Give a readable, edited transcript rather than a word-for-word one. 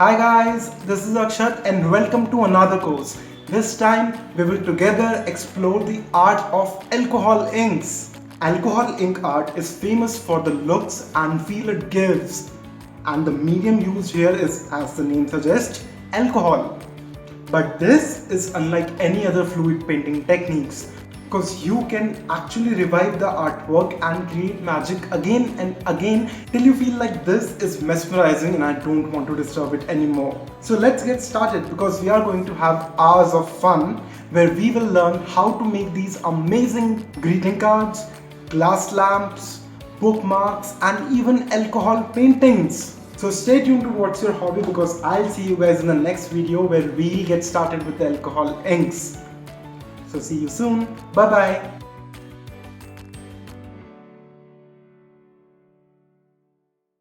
Hi guys, this is Akshat and welcome to another course. This time we will together explore the art of alcohol inks. Alcohol ink art is famous for the looks and feel it gives, and the medium used here is, as the name suggests, alcohol. But this is unlike any other fluid painting techniques because you can actually revive the artwork and create magic again and again till you feel like this is mesmerizing and I don't want to disturb it anymore. So let's get started because we are going to have hours of fun where we will learn how to make these amazing greeting cards, glass lamps, bookmarks and even alcohol paintings. So stay tuned to What's Your Hobby because I'll see you guys in the next video where we get started with the alcohol inks. So see you soon. Bye bye.